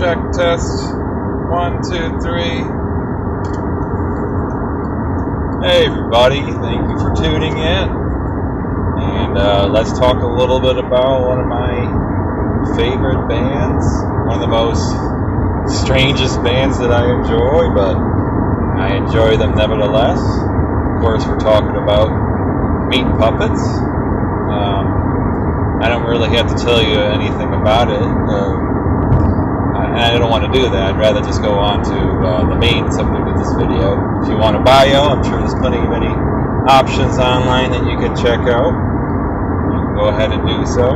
Check, test. 1, 2, 3. Hey everybody, thank you for tuning in. And let's talk a little bit about one of my favorite bands. One of the most strangest bands that I enjoy, but I enjoy them nevertheless. Of course, we're talking about Meat Puppets. I don't really have to tell you anything about it. And I don't want to do that. I'd rather just go on to the main subject of this video. If you want a bio, I'm sure there's plenty of many options online that you can check out. You can go ahead and do so.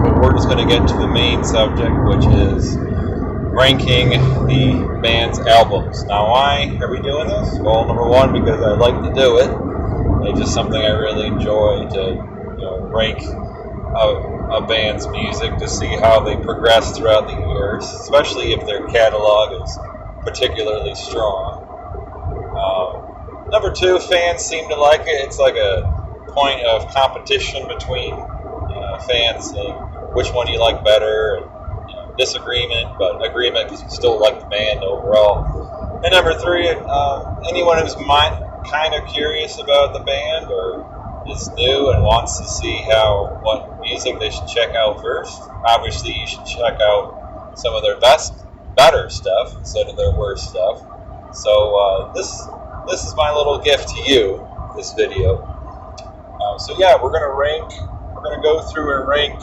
But we're just going to get to the main subject, which is ranking the band's albums. Now, why are we doing this? Well, number one, because I like to do it. It's just something I really enjoy to rank a band's music to see how they progress throughout the years, especially if their catalog is particularly strong. Number two, fans seem to like it. It's like a point of competition between fans, which one you like better, and disagreement, but agreement because you still like the band overall. And number three, anyone who's kind of curious about the band or is new and wants to see what music they should check out first. Obviously, you should check out some of their better stuff instead of their worst stuff. So this is my little gift to you, this video. So yeah, we're gonna go through and rank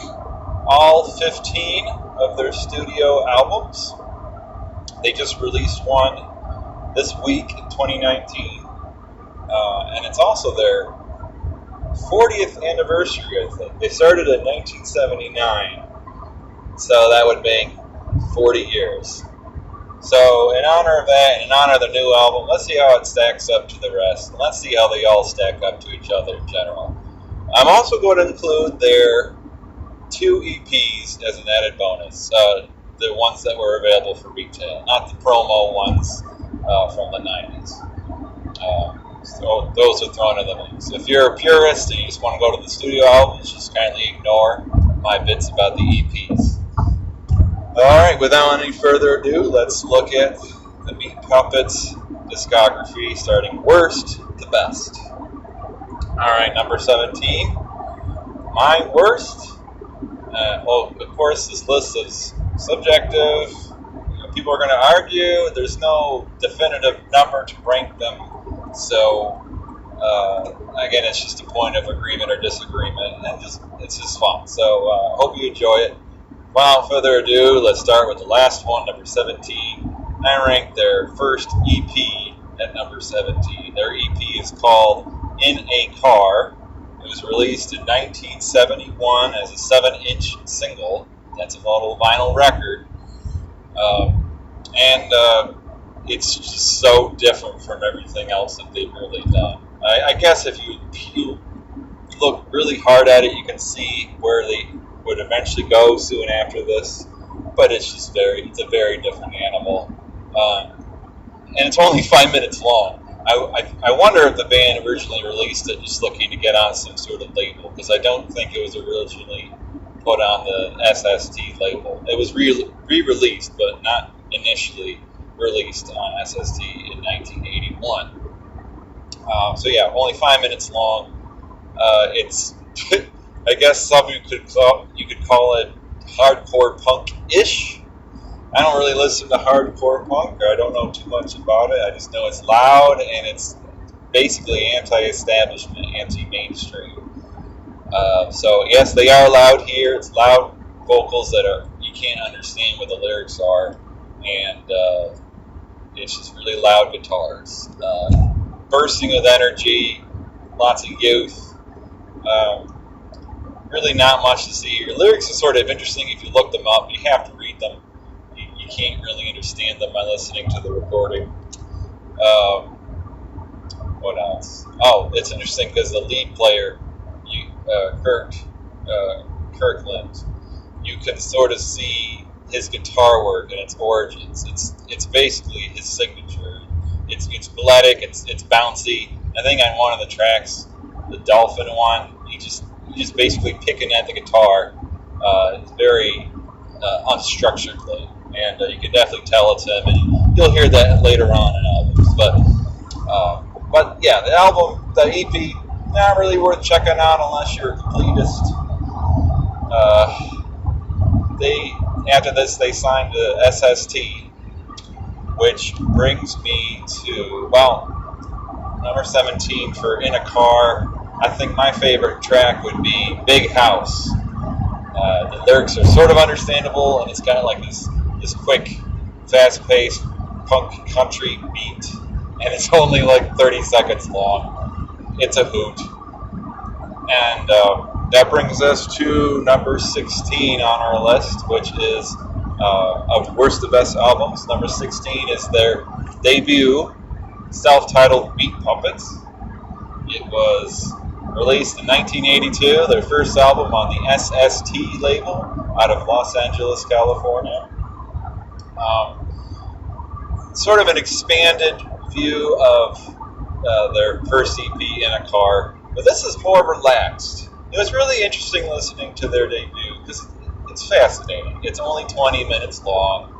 all 15 of their studio albums. They just released one this week in 2019, and it's also their 40th anniversary, I think. They started in 1979, so that would make 40 years. So in honor of that, and in honor of the new album, let's see how it stacks up to the rest, and let's see how they all stack up to each other in general. I'm also going to include their 2 EPs as an added bonus, the ones that were available for retail, not the promo ones from the 90s. So those are thrown in the mix. If you're a purist and you just want to go to the studio albums, just kindly ignore my bits about the EPs. Alright, without any further ado, let's look at the Meat Puppets discography, starting worst to best. Alright, number 17. My worst. Well, of course, this list is subjective. People are going to argue. There's no definitive number to rank them. So, again, it's just a point of agreement or disagreement, and it's just fun. So, hope you enjoy it. Without further ado, let's start with the last one, number 17. I ranked their first EP at number 17. Their EP is called In a Car. It was released in 1971 as a 7-inch single. That's a little vinyl record. It's just so different from everything else that they've really done. I guess if you look really hard at it, you can see where they would eventually go soon after this. But it's a very different animal. And it's only 5 minutes long. I wonder if the band originally released it just looking to get on some sort of label, because I don't think it was originally put on the SST label. It was re-released, but not initially released on SST in 1981. So yeah, only 5 minutes long. It's, I guess you could call it hardcore punk-ish. I don't really listen to hardcore punk. I don't know too much about it. I just know it's loud and it's basically anti-establishment, anti-mainstream. So yes, they are loud here. It's loud vocals that you can't understand what the lyrics are, and it's just really loud guitars, bursting with energy, lots of youth. Really not much to see here. Lyrics are sort of interesting if you look them up. You have to read them. You can't really understand them by listening to the recording. What else? Oh, it's interesting because the lead player, Kirkland, you can sort of see his guitar work and its origins. It's basically his signature. It's melodic. It's bouncy. I think on one of the tracks, the Dolphin one, he's just basically picking at the guitar, very unstructuredly. and you can definitely tell it's him, and you'll hear that later on in albums. But yeah, the album, the EP, not really worth checking out unless you're a completist. They After this they signed to SST, which brings me to, well, number 17 for In a Car. I think my favorite track would be Big House. The lyrics are sort of understandable, and it's kind of like this quick, fast-paced punk country beat, and it's only like 30 seconds long. It's a hoot. And that brings us to number 16 on our list, which is of worst to best albums. Number 16 is their debut self-titled Beat Puppets. It was released in 1982, their first album on the SST label out of Los Angeles, California. Sort of an expanded view of their first EP, In a Car, but this is more relaxed. It was really interesting listening to their debut because it's fascinating. It's only 20 minutes long.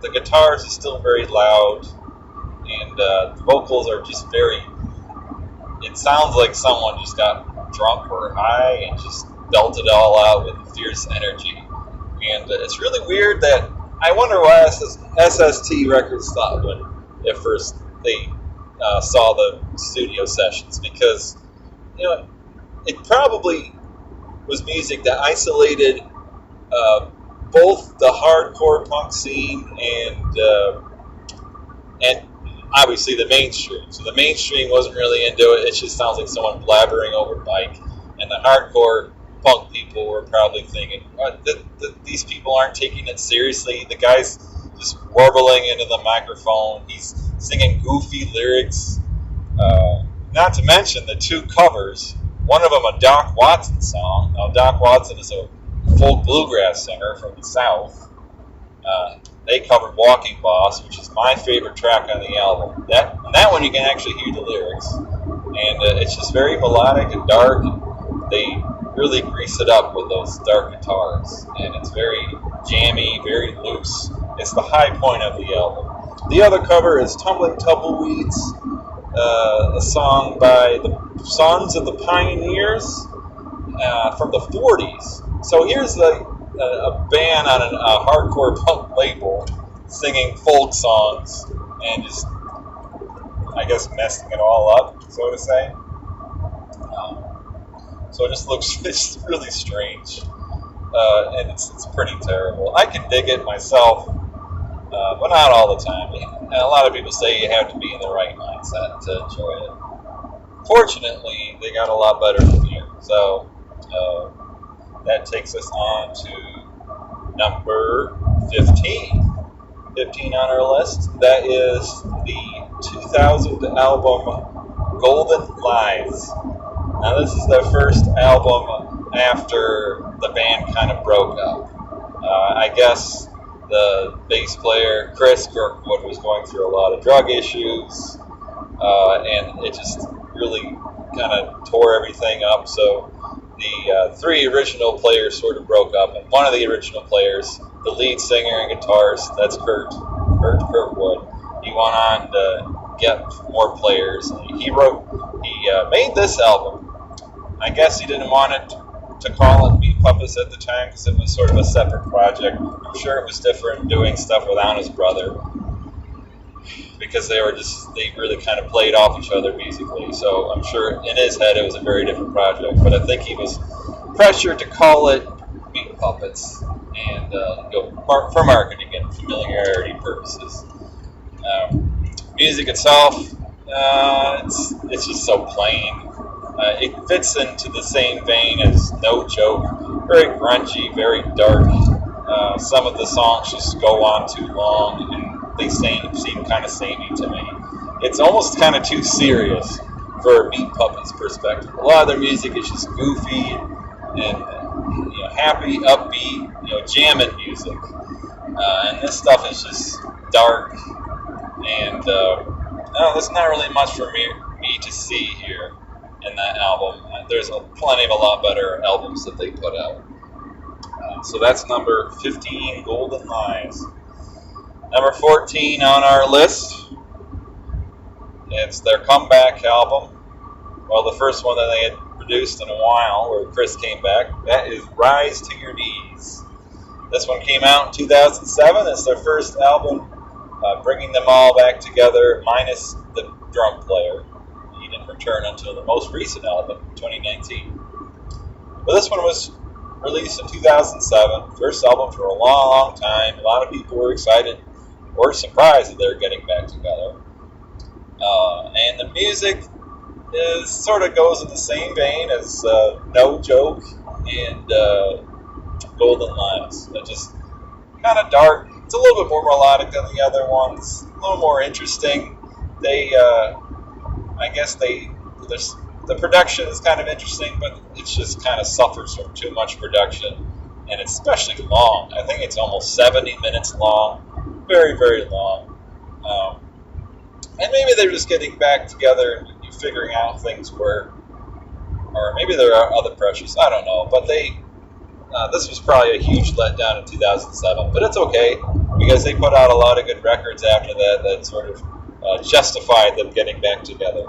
The guitars are still very loud, and the vocals are just very... It sounds like someone just got drunk or high and just belted it all out with fierce energy. And it's really weird that... I wonder why SST Records thought when at first they saw the studio sessions, because, you know, it probably was music that isolated both the hardcore punk scene and obviously the mainstream. So the mainstream wasn't really into it. It just sounds like someone blabbering over Mike. And the hardcore punk people were probably thinking, these people aren't taking it seriously. The guy's just warbling into the microphone. He's singing goofy lyrics. Not to mention the two covers. One of them a Doc Watson song. Now, Doc Watson is a folk bluegrass singer from the South. They covered Walking Boss, which is my favorite track on the album. That one you can actually hear the lyrics. And it's just very melodic and dark. And they really grease it up with those dark guitars. And it's very jammy, very loose. It's the high point of the album. The other cover is Tumbling Tumbleweeds, a song by the Sons of the Pioneers from the 40s. So here's a band on a hardcore punk label singing folk songs and just, I guess, messing it all up, so to say. So it just looks it's really strange, and it's pretty terrible. I can dig it myself, but not all the time. And a lot of people say you have to be in the right mindset to enjoy it. Fortunately, they got a lot better from here. So that takes us on to number 15. 15 on our list. That is the 2000 album Golden Lies. Now, this is their first album after the band kind of broke up. I guess the bass player, Chris Kirkwood, was going through a lot of drug issues, and it just really kind of tore everything up. So the three original players sort of broke up, and one of the original players, the lead singer and guitarist, that's Kurt Kirkwood, he went on to get more players. He made this album. I guess he didn't want it to call it Beat Puppets at the time because it was sort of a separate project. I'm sure it was different doing stuff without his brother because they really kind of played off each other musically. So I'm sure in his head it was a very different project. But I think he was pressured to call it Beat Puppets and for marketing and familiarity purposes. Music itself, it's just so plain. It fits into the same vein as No Joke. Very grungy, very dark. Some of the songs just go on too long, and they seem kind of samey to me. It's almost kind of too serious for a Beat Puppets perspective. A lot of their music is just goofy and happy, upbeat, jamming music. And this stuff is just dark, and there's not really much for me to see here in that album. There's plenty of a lot better albums that they put out. So that's number 15, Golden Lies. Number 14 on our list, it's their comeback album. Well, the first one that they had produced in a while, where Chris came back. That is Rise to Your Knees. This one came out in 2007. It's their first album, bringing them all back together, minus the drum player. He didn't return until the most recent album, 2019. But this one was released in 2007. First album for a long, long time. A lot of people were excited or surprised that they were getting back together. And the music sort of goes in the same vein as No Joke and Golden Lies. They're just kind of dark. It's a little bit more melodic than the other ones. A little more interesting. The production is kind of interesting, but it just kind of suffers from too much production, and it's especially long. I think it's almost 70 minutes long, very, very long. And maybe they're just getting back together and figuring out things or maybe there are other pressures. I don't know, but this was probably a huge letdown in 2007, but it's okay because they put out a lot of good records after that sort of justified them getting back together.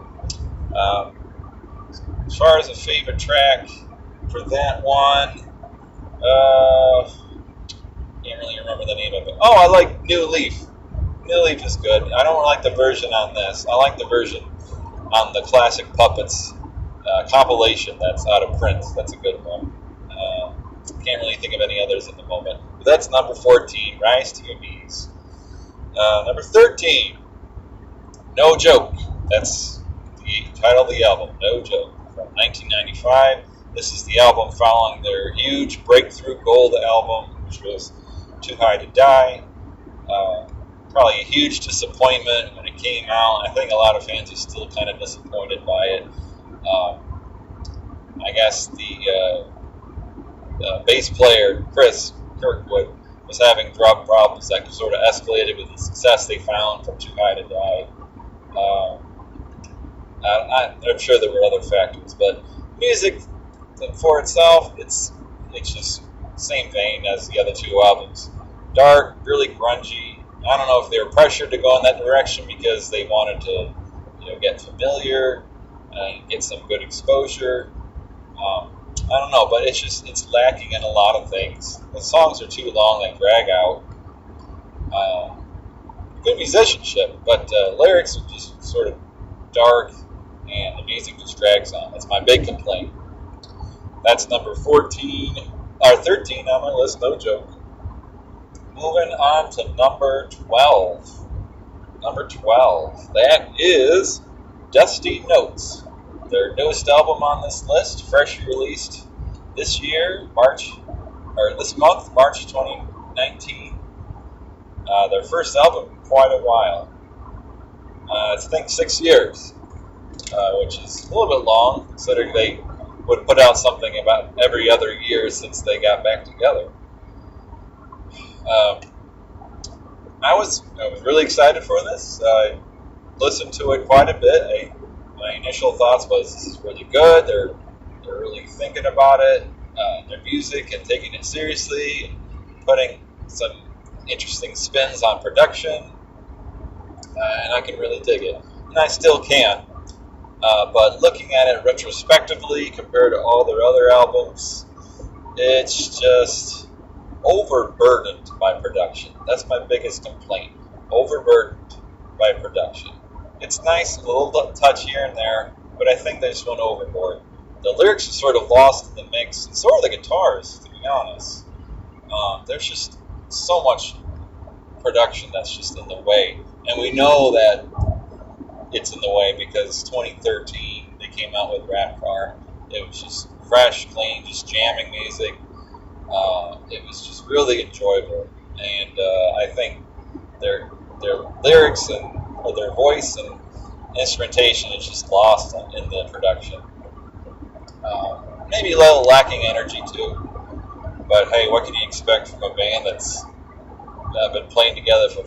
As far as a favorite track for that one, can't really remember the name of it. Oh, I like New Leaf. New Leaf is good. I don't like the version on this. I like the version on the Classic Puppets compilation that's out of print. That's a good one. Can't really think of any others at the moment. But that's number 14, Rise to Your Knees. Number 13, No Joke. That's the title of the album, No Joke, from 1995. This is the album following their huge breakthrough gold album, which was Too High to Die. Probably a huge disappointment when it came out. I think a lot of fans are still kind of disappointed by it. I guess the bass player, Chris Kirkwood, was having drug problems that sort of escalated with the success they found from Too High to Die. I'm sure there were other factors, but music for itself, it's just same vein as the other two albums. Dark, really grungy. I don't know if they were pressured to go in that direction because they wanted to, get familiar and get some good exposure. I don't know, but it's lacking in a lot of things. The songs are too long; they drag out. Good musicianship, but lyrics are just sort of dark, and the music just drags on. That's my big complaint. That's number 13 on my list, No Joke. Moving on to number 12. Number 12. That is Dusty Notes. Their newest album on this list, freshly released this month, March 2019. Their first album in quite a while. I think 6 years, which is a little bit long, considering they would put out something about every other year since they got back together. I was really excited for this. I listened to it quite a bit. My initial thoughts was this is really good. They're really thinking about it, their music, and taking it seriously, and putting some interesting spins on production, and I can really dig it, and I still can. But looking at it retrospectively compared to all their other albums, it's just overburdened by production. That's my biggest complaint. Overburdened by production. It's nice, a little touch here and there, but I think they just went overboard. The lyrics are sort of lost in the mix, and so are the guitars, to be honest. There's just so much production that's just in the way. And we know that it's in the way because 2013, they came out with Rap Car. It was just fresh, clean, just jamming music. It was just really enjoyable. And I think their lyrics and their voice and instrumentation is just lost in the production. Maybe a little lacking energy too. But hey, what can you expect from a band that's been playing together for,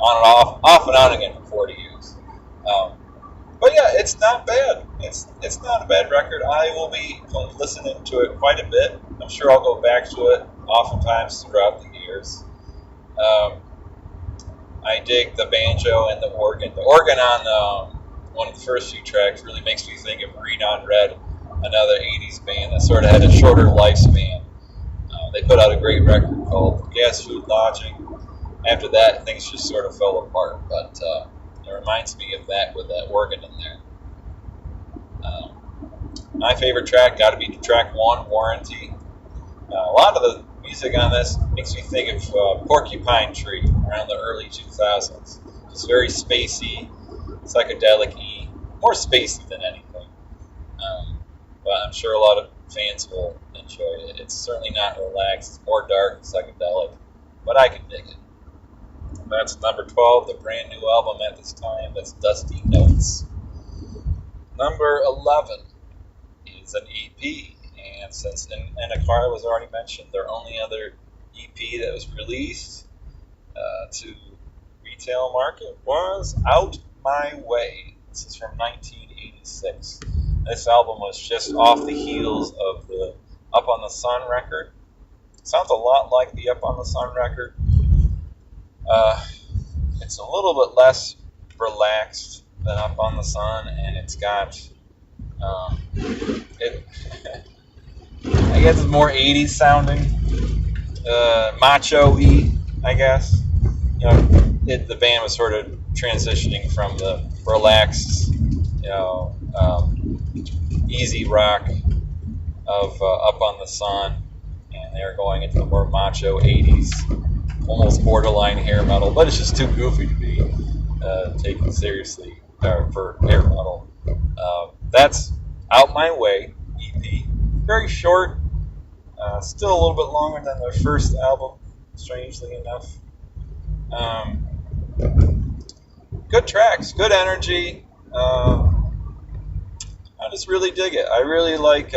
on and off and on again for 40 years? But yeah, it's not bad. It's not a bad record. I will be listening to it quite a bit. I'm sure I'll go back to it oftentimes throughout the years. Um, I dig the banjo and the organ. The organ on one of the first few tracks really makes me think of Green on Red, another 80s band that sort of had a shorter lifespan. They put out a great record called Gas Food Lodging. After that, things just sort of fell apart, but it reminds me of that with that organ in there. My favorite track got to be track 1, Warranty. A lot of the music on this makes me think of Porcupine Tree around the early 2000s. It's very spacey, psychedelic-y, more spacey than anything. But I'm sure a lot of fans will enjoy it. It's certainly not relaxed. It's more dark and psychedelic, but I can dig it. That's number 12, the brand new album at this time. That's Dusty Notes. Number 11 is an EP. And since Anakara was already mentioned, their only other EP that was released to retail market was Out My Way. This is from 1986. This album was just off the heels of the Up on the Sun record. Sounds a lot like the Up on the Sun record. It's a little bit less relaxed than Up on the Sun, and it's got it. I guess it's more 80s sounding, macho-y, I guess. You know, the band was sort of transitioning from the relaxed, easy rock of Up on the Sun, and they were going into the more macho 80s, almost borderline hair metal, but it's just too goofy to be taken seriously for hair metal. That's Out My Way EP. Very short, still a little bit longer than their first album, strangely enough. Good tracks, good energy. I just really dig it. I really like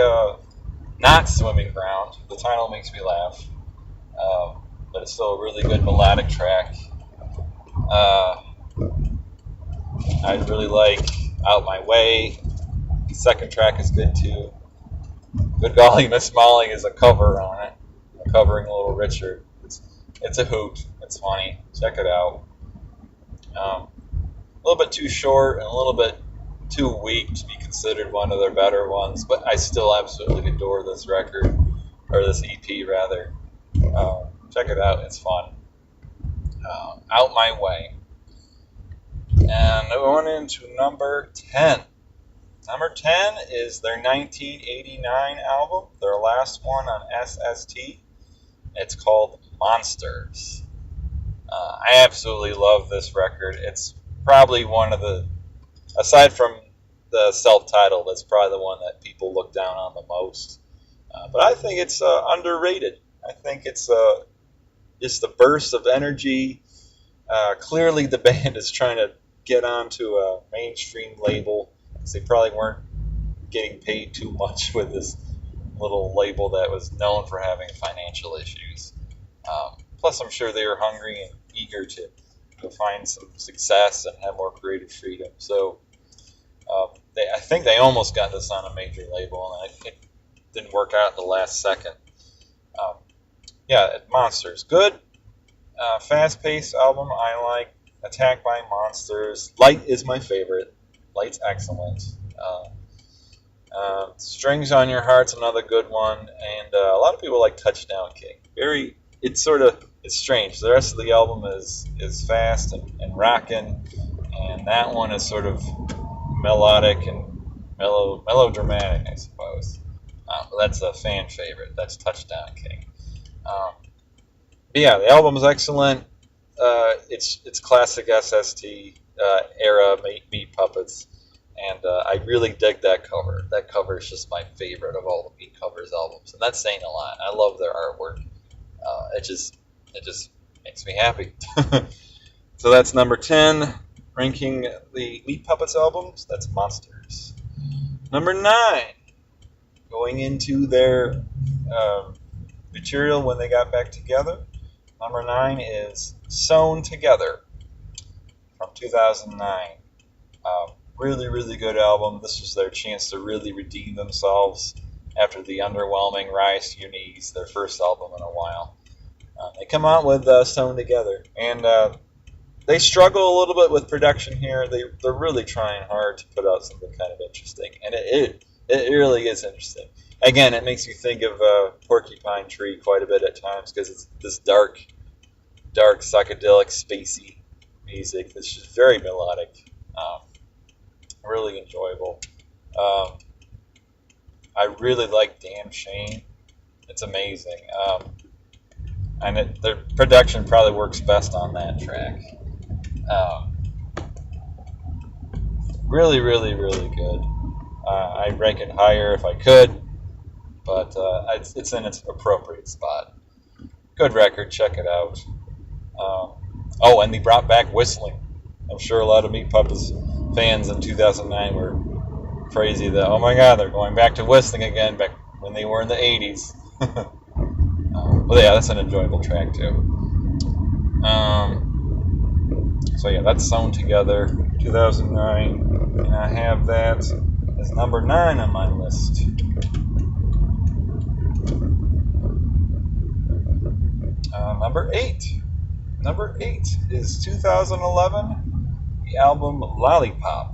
Not Swimming Ground. The title makes me laugh, but it's still a really good melodic track. I really like Out My Way. The second track is good too. Good Golly Miss Molly is a cover on it, covering Little Richard. It's a hoot. It's funny. Check it out. A little bit too short and a little bit too weak to be considered one of their better ones, but I still absolutely adore this record, or this EP rather. Check it out. It's fun. Out My Way. And going into number 10. Number 10 is their 1989 album, their last one on SST. It's called Monsters. I absolutely love this record. It's probably one of the, aside from the self-titled, that's probably the one that people look down on the most. But I think it's underrated. I think it's just a burst of energy. Clearly the band is trying to get onto a mainstream label, because they probably weren't getting paid too much with this little label that was known for having financial issues. Plus, I'm sure they were hungry and eager to find some success and have more creative freedom. So I think they almost got this on a major label, and it didn't work out at the last second. Monsters. Good, fast-paced album. I like Attacked by Monsters. Light is my favorite. Light's excellent. Strings on Your Heart's another good one, and a lot of people like Touchdown King. It's strange. The rest of the album is fast and rocking, and that one is sort of melodic and melodramatic, I suppose. But that's a fan favorite. That's Touchdown King. The album is excellent. It's classic SST era Meat Puppets, and I really dig that cover. That cover is just my favorite of all the Meat Covers albums, and that's saying a lot. I love their artwork. It just makes me happy. So that's number 10, ranking the Meat Puppets albums. That's Monsters. Number 9, going into their material when they got back together. Number 9 is Sewn Together from 2009. Really, really good album. This was their chance to really redeem themselves after the underwhelming Rise to Your Knees, their first album in a while. They come out with Sewn Together, and they struggle a little bit with production here. They're really trying hard to put out something kind of interesting, and it really is interesting. Again, it makes you think of Porcupine Tree quite a bit at times because it's this dark, psychedelic, spacey music that's just very melodic, really enjoyable. I really like Damn Shame. It's amazing. And their production probably works best on that track. Really, really, really good. I'd rank it higher if I could, but it's in its appropriate spot. Good record, check it out. Oh, and they brought back whistling. I'm sure a lot of Meat Puppets fans in 2009 were crazy that, oh my god, they're going back to whistling again, back when they were in the 80s. But yeah, that's an enjoyable track too. So yeah, that's Sewn Together, 2009, and I have that as number 9 on my list. Number 8 is 2011, the album Lollipop.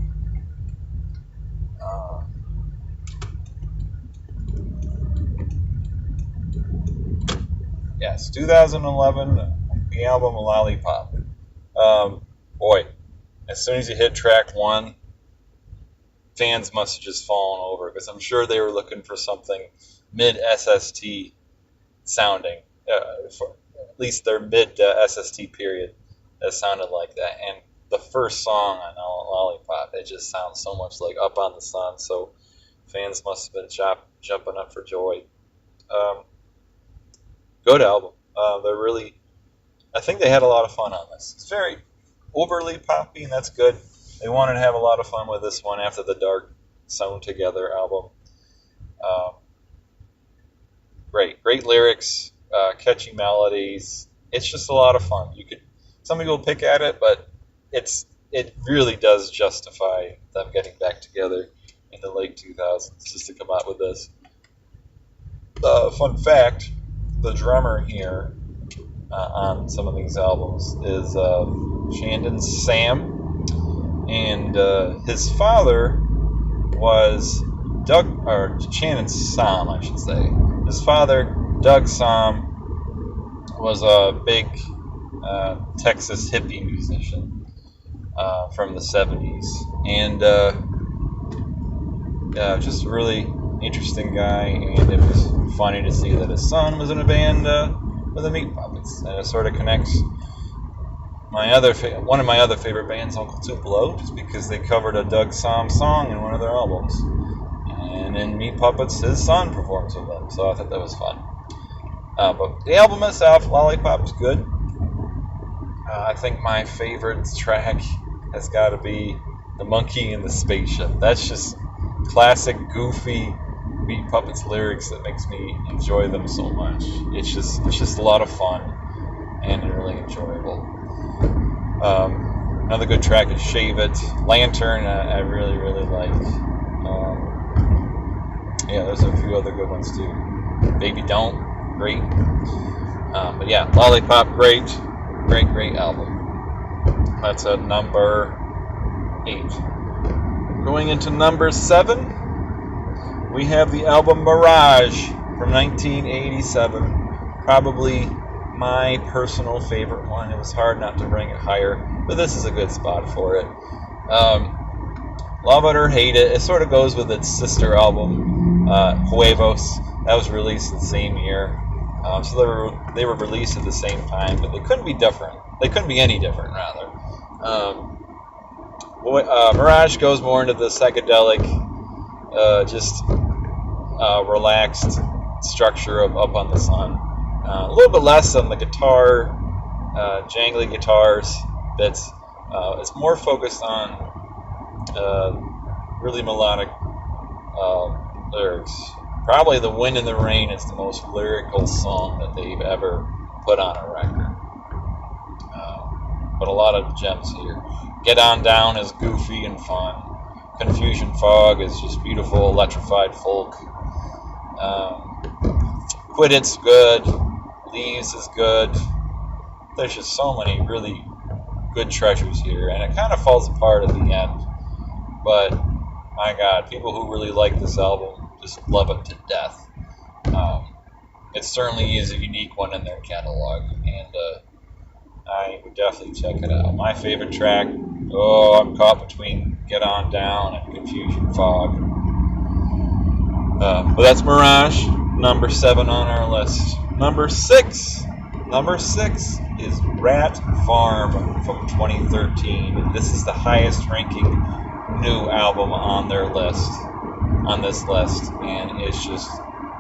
Yes, 2011, the album Lollipop. Boy, as soon as you hit track 1, fans must have just fallen over because I'm sure they were looking for something mid-SST sounding, for at least their mid-SST period that sounded like that. And the first song on Lollipop, it just sounds so much like Up on the Sun, so fans must have been jumping up for joy. Good album. I think they had a lot of fun on this. It's very overly poppy, and that's good. They wanted to have a lot of fun with this one after the dark Sewn Together album. Great lyrics, catchy melodies. It's just a lot of fun. Some people pick at it, but it really does justify them getting back together in the late 2000s just to come out with this. Fun fact, the drummer here on some of these albums is Shandon Sam, and his father was Shannon Sam, I should say. His father, Doug Sam, was a big Texas hippie musician from the 70s, and just a really interesting guy, and it was funny to see that his son was in a band with the Meat Puppets, and it sort of connects one of my other favorite bands, Uncle Tupelo, just because they covered a Doug Sam song in one of their albums, and in Meat Puppets, his son performs with them, so I thought that was fun. But the album itself, Lollipop, is good. I think my favorite track has got to be The Monkey in the Spaceship. That's just classic, goofy Meat Puppets lyrics that makes me enjoy them so much. It's just a lot of fun and really enjoyable. Another good track is Shave It. Lantern, I really, really like. Yeah, there's a few other good ones too. Baby Don't, great. But yeah, Lollipop, great album. That's at number 8. Going into number 7, we have the album Mirage from 1987. Probably my personal favorite one. It was hard not to rank it higher, but this is a good spot for it. Love it or hate it, it sort of goes with its sister album, Huevos. That was released the same year. So they were released at the same time, but they couldn't be different. They couldn't be any different, rather. Mirage goes more into the psychedelic, relaxed structure of Up on the Sun. A little bit less on the guitar, jangly guitars bits. It's more focused on really melodic lyrics. Probably The Wind and the Rain is the most lyrical song that they've ever put on a record. But a lot of gems here. Get On Down is goofy and fun. Confusion Fog is just beautiful, electrified folk. Quit It's good. Leaves is good. There's just so many really good treasures here, and it kind of falls apart at the end. But my God, people who really like this album just love it to death. It certainly is a unique one in their catalog, and I would definitely check it out. My favorite track, I'm caught between Get On Down and Confusion Fog. But that's Mirage, number 7 on our list. Number six is Rat Farm from 2013. This is the highest ranking new album on this list, and it's just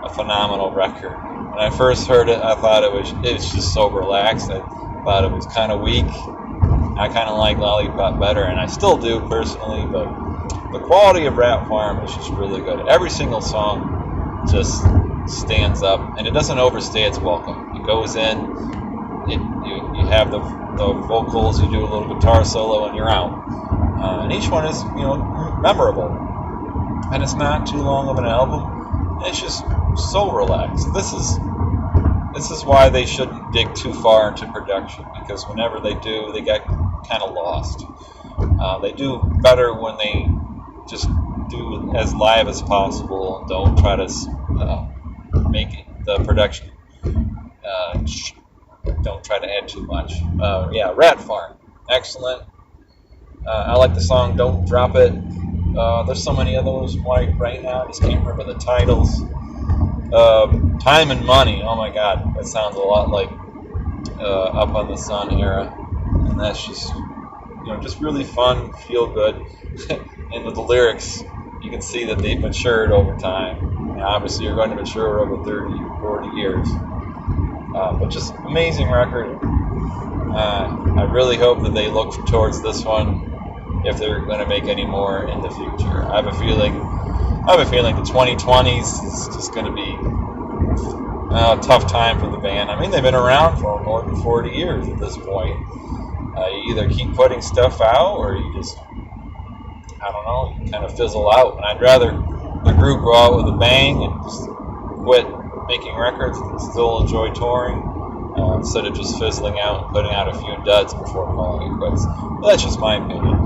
a phenomenal record. When I first heard it, I thought it's just so relaxed. I thought it was kind of weak. I kind of like Lollipop better, and I still do personally, but the quality of Rat Farm is just really good. Every single song just stands up, and it doesn't overstay its welcome. It goes in, you have the vocals, you do a little guitar solo, and you're out. And each one is, memorable. And it's not too long of an album. And it's just so relaxed. This is why they shouldn't dig too far into production, because whenever they do, they get kind of lost. They do better when they just do as live as possible and don't try to make the production. Don't try to add too much. Rat Farm, excellent. I like the song "Don't Drop It." There's so many others right now. I just can't remember the titles. "Time and Money." Oh my God, that sounds a lot like Up on the Sun era, and that's just just really fun, feel good. And with the lyrics, you can see that they've matured over time. And obviously, you're going to mature over 30, 40 years. But just amazing record. I really hope that they look towards this one if they're going to make any more in the future. I have a feeling the 2020s is just going to be a tough time for the band. I mean, they've been around for more than 40 years at this point. You either keep putting stuff out, or you just, you kind of fizzle out. And I'd rather the group go out with a bang and just quit making records and still enjoy touring, instead of just fizzling out and putting out a few duds before calling it quits. But that's just my opinion.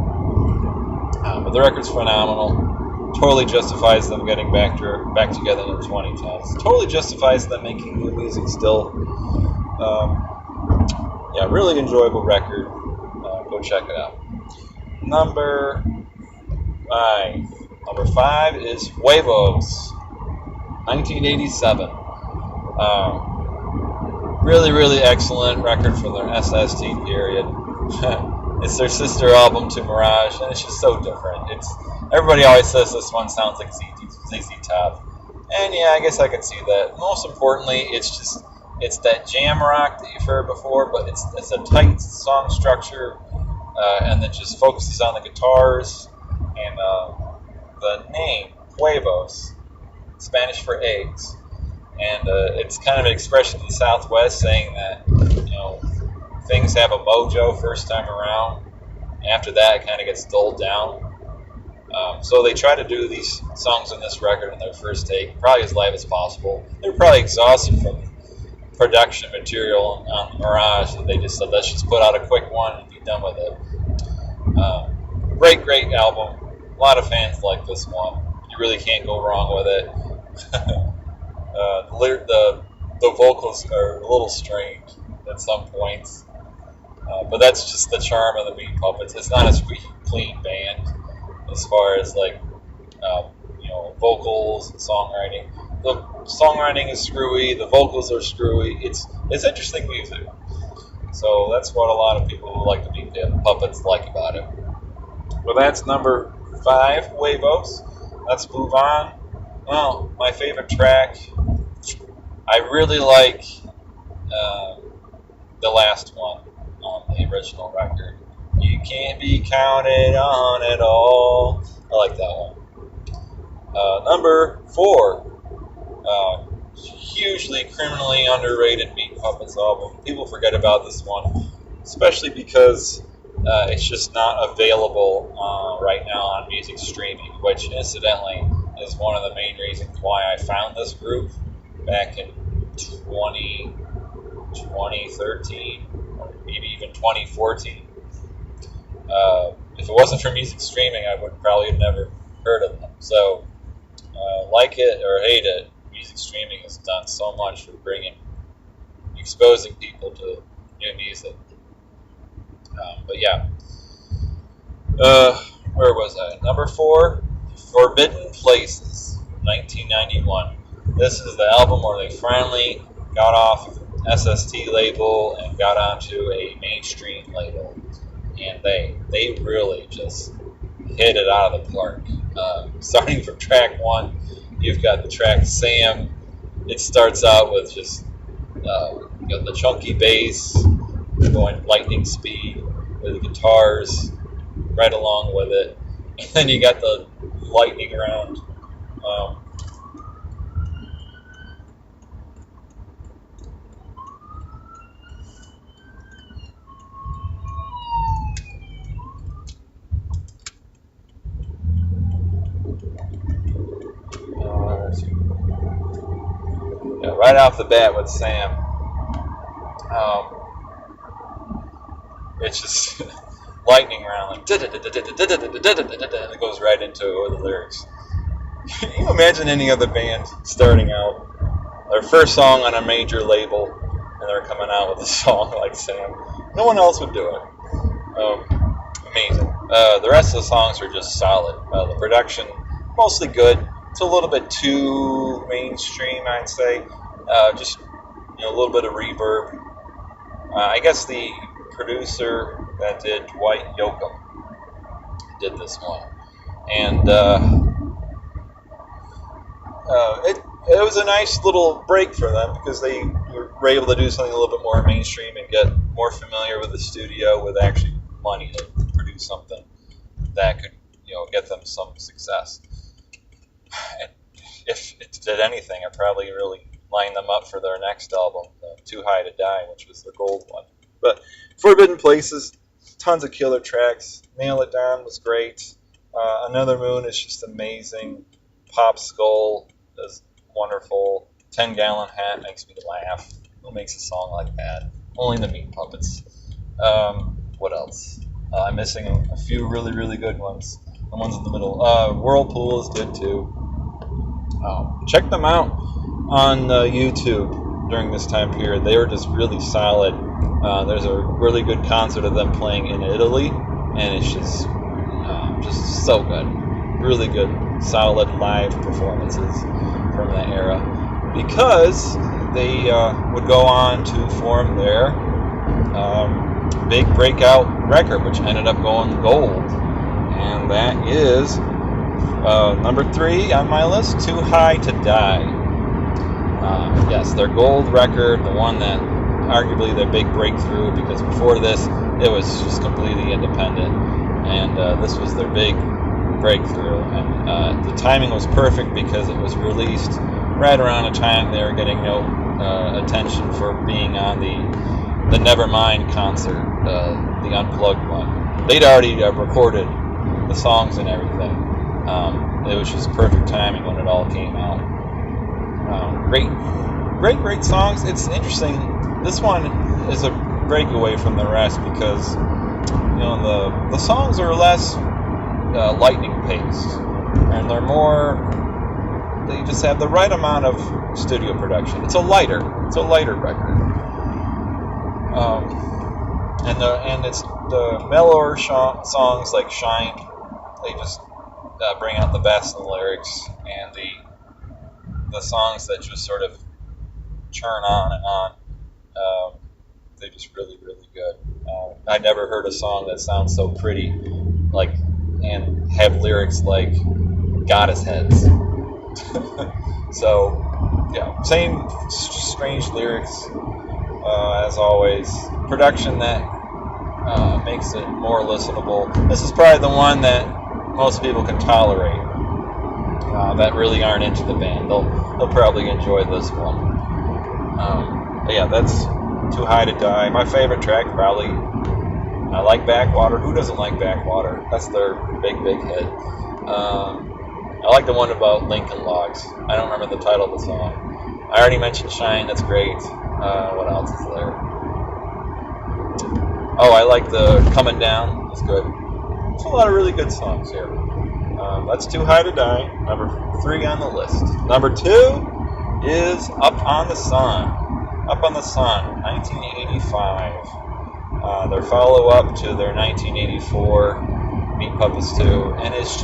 But the record's phenomenal. Totally justifies them getting back together in the 2010s. Totally justifies them making new music still. Really enjoyable record. Go check it out. Number 5 is Huevos, 1987. Really, really excellent record from their SST period. It's their sister album to Mirage, and it's just so different. Everybody always says this one sounds like ZZ Top, and I guess I can see that. Most importantly, it's that jam rock that you've heard before, but it's a tight song structure, and that just focuses on the guitars, and the name Huevos, Spanish for eggs. And it's kind of an expression in the Southwest saying that, things have a mojo first time around. After that, it kind of gets dulled down. So they try to do these songs on this record in their first take, probably as live as possible. They were probably exhausted from production material on Mirage, and they just said, let's just put out a quick one and be done with it. Great album. A lot of fans like this one. You really can't go wrong with it. The vocals are a little strange at some points, but that's just the charm of the Meat Puppets. It's not a squeaky clean band as far as vocals and songwriting. The songwriting is screwy, the vocals are screwy. It's interesting music. So that's what a lot of people who like the Meat Puppets like about it. Well, that's number 5, Huevos. Let's move on. Well, my favorite track, I really like the last one on the original record. You can't be counted on at all. I like that one. Number 4, hugely criminally underrated Meat Puppets album. People forget about this one, especially because it's just not available right now on music streaming, which incidentally is one of the main reasons why I found this group back in 2013, or maybe even 2014. If it wasn't for music streaming, I would probably have never heard of them. So, like it or hate it, music streaming has done so much for exposing people to new music. But yeah, where was I? Number 4, Forbidden Places, 1991. This is the album where they finally got off of the SST label and got onto a mainstream label, and they really just hit it out of the park. Starting from track 1, you've got the track Sam. It starts out with just the chunky bass going lightning speed with the guitars right along with it, and then you got the lightning round. Right off the bat with Sam, it's just lightning round, like and it goes right into the lyrics. Can you imagine any other band starting out their first song on a major label and they're coming out with a song like Sam? No one else would do it. Amazing. The rest of the songs are just solid. The production, mostly good. It's a little bit too mainstream, I'd say. Just a little bit of reverb. I guess the producer that did Dwight Yoakam did this one, and it was a nice little break for them because they were able to do something a little bit more mainstream and get more familiar with the studio with actually money to produce something that could get them some success. And if it did anything, it probably really lined them up for their next album, Too High to Die, which was their gold one. But Forbidden Places, tons of killer tracks. Nail It Down was great. Another Moon is just amazing. Pop Skull is wonderful. 10-Gallon Hat makes me laugh. Who makes a song like that? Only the Meat Puppets. What else? I'm missing a few really, really good ones. The ones in the middle. Whirlpool is good too. Check them out on YouTube during this time period. They were just really solid. There's a really good concert of them playing in Italy, and it's just so good. Really good, solid live performances from that era. Because they would go on to form their big breakout record, which ended up going gold. And that is number 3 on my list, Too High to Die. Yes, their gold record, the one that arguably their big breakthrough, because before this it was just completely independent, and this was their big breakthrough. And the timing was perfect because it was released right around the time they were getting no attention for being on the Nevermind concert, the Unplugged one. They'd already recorded the songs and everything. It was just perfect timing when it all came out. Great songs. It's interesting. This one is a breakaway from the rest because the songs are less lightning paced, and they're more. They just have the right amount of studio production. It's a lighter record. And it's the mellower songs like Shine. They just bring out the best in the lyrics, and the songs that just sort of churn on and on. They're just really, really good. I never heard a song that sounds so pretty, and have lyrics like goddess heads. So, yeah, same strange lyrics as always. Production that makes it more listenable. This is probably the one that most people can tolerate. That really aren't into the band. They'll probably enjoy this one. But yeah, that's Too High to Die. My favorite track, probably. I like Backwater. Who doesn't like Backwater? That's their big hit. I like the one about Lincoln Logs. I don't remember the title of the song. I already mentioned Shine, that's great. What else is there? Oh, I like the Coming Down, that's good. There's a lot of really good songs here. That's Too High to Die, number 3 on the list. Number 2 is Up on the Sun. Up on the Sun, 1985. Their follow-up to their 1984 Meat Puppets 2, and it's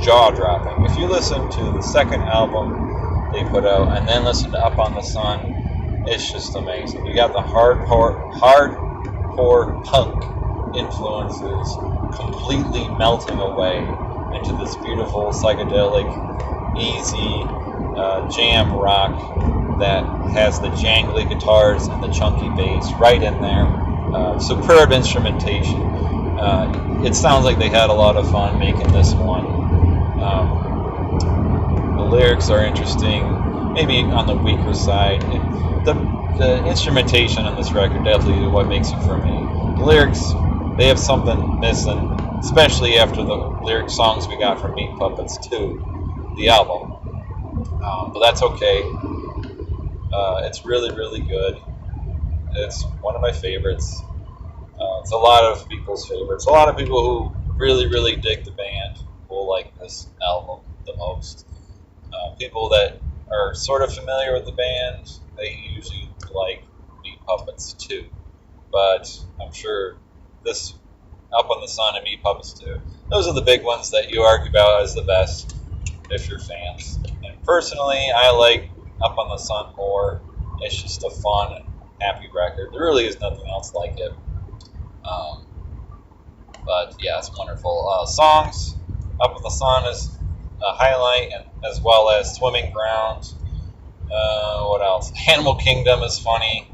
jaw-dropping. If you listen to the second album they put out, and then listen to Up on the Sun, it's just amazing. You got the hardcore punk influences completely melting away into this beautiful psychedelic, easy jam rock that has the jangly guitars and the chunky bass right in there. Superb instrumentation. It sounds like they had a lot of fun making this one. The lyrics are interesting, maybe on the weaker side. The instrumentation on this record definitely what makes it for me. The lyrics, they have something missing, especially after the lyric songs we got from Meat Puppets 2, the album. But that's okay. It's really, really good. It's one of my favorites. It's a lot of people's favorites. A lot of people who really, really dig the band will like this album the most. People that are sort of familiar with the band, they usually like Meat Puppets 2. But I'm sure this Up on the Sun and Meat Puppets 2, those are the big ones that you argue about as the best if you're fans. And personally, I like Up on the Sun more. It's just a fun and happy record. There really is nothing else like it. But yeah, it's wonderful. Songs, Up on the Sun is a highlight, and as well as Swimming Ground. What else? Animal Kingdom is funny.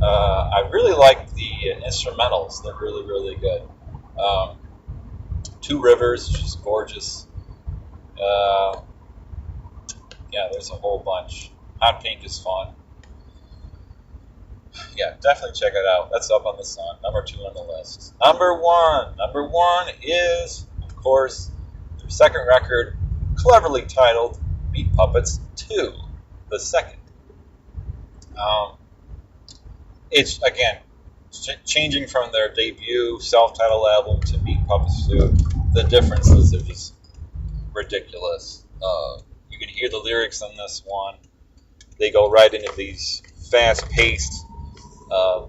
I really like the instrumentals. They're really, really good. Two Rivers, which is gorgeous. Yeah, there's a whole bunch. Hot Pink is fun. Yeah, definitely check it out. That's Up on the Sun, number 2 on the list. Number one is, of course, their second record, cleverly titled Meat Puppets 2, the second. It's, again, changing from their debut self-titled album to Meat Puppets 2. The differences are just ridiculous. You can hear the lyrics on this one. They go right into these fast-paced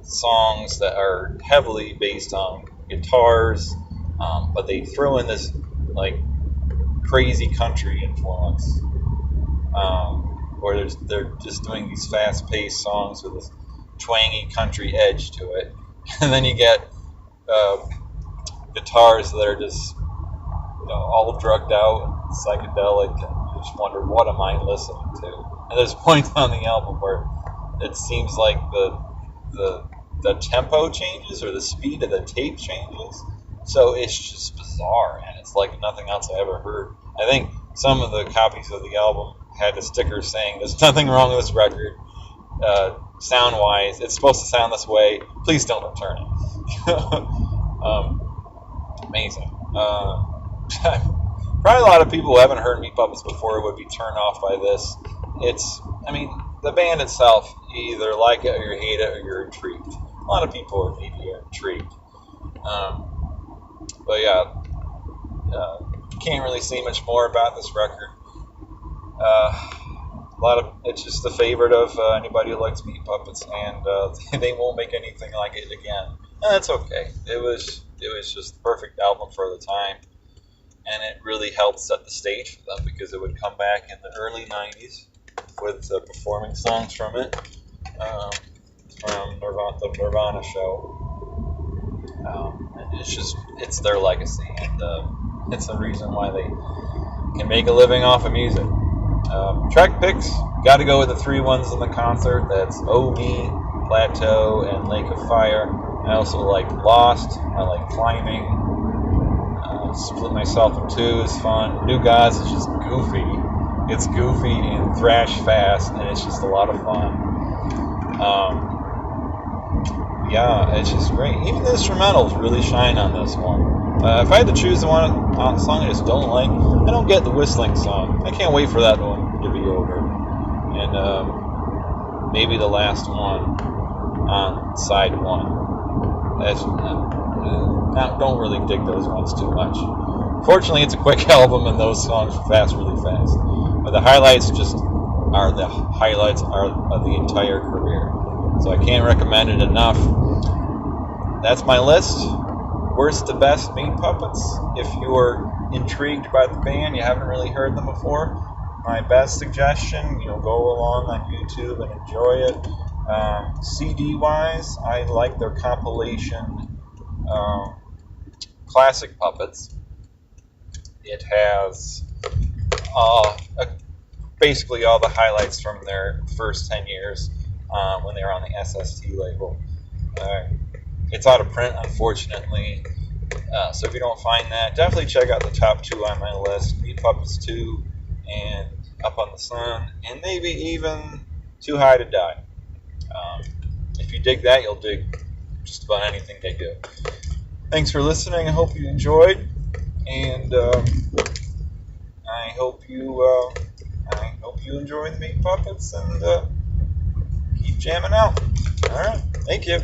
songs that are heavily based on guitars, but they throw in this like crazy country influence, where they're just doing these fast-paced songs with this twangy country edge to it, and then you get guitars that are just all drugged out, psychedelic, and you just wonder, what am I listening to? And there's points on the album where it seems like the tempo changes or the speed of the tape changes, so it's just bizarre, and it's like nothing else I ever heard. I think some of the copies of the album had a sticker saying, "There's nothing wrong with this record, sound-wise. It's supposed to sound this way. Please don't return it." Amazing. Probably a lot of people who haven't heard Meat Puppets before would be turned off by this. The band itself, you either like it or you hate it or you're intrigued. A lot of people are maybe intrigued. But yeah, can't really say much more about this record. It's just a favorite of anybody who likes Meat Puppets, and they won't make anything like it again. And that's okay. It was just the perfect album for the time, and it really helped set the stage for them, because it would come back in the early 90s with performing songs from it, from the Nirvana show. And it's their legacy, and it's the reason why they can make a living off of music. Track picks, got to go with the 3 ones in the concert. That's Oh Me, Plateau, and Lake of Fire. I also like Lost. I like Climbing. Split Myself in 2 is fun. New Gods is just goofy. It's goofy and thrash fast, and it's just a lot of fun. Yeah, it's just great. Even the instrumentals really shine on this one. If I had to choose the one song I just don't like, I don't get the whistling song. I can't wait for that one to be over. And maybe the last one on side one. That's don't really dig those ones too much. Fortunately, it's a quick album, and those songs pass really fast. But the highlights are of the entire career. So I can't recommend it enough. That's my list. Worst to best Meat Puppets. If you are intrigued by the band, you haven't really heard them before, my best suggestion, go along on YouTube and enjoy it. CD wise, I like their compilation Classic Puppets. It has basically all the highlights from their first 10 years when they were on the SST label. It's out of print, unfortunately, so if you don't find that, definitely check out the top two on my list, Meat Puppets 2 and Up on the Sun, and maybe even Too High to Die. If you dig that, you'll dig just about anything they do. Thanks for listening. I hope you enjoyed, and I hope you enjoy the Meat Puppets and keep jamming out. All right, thank you.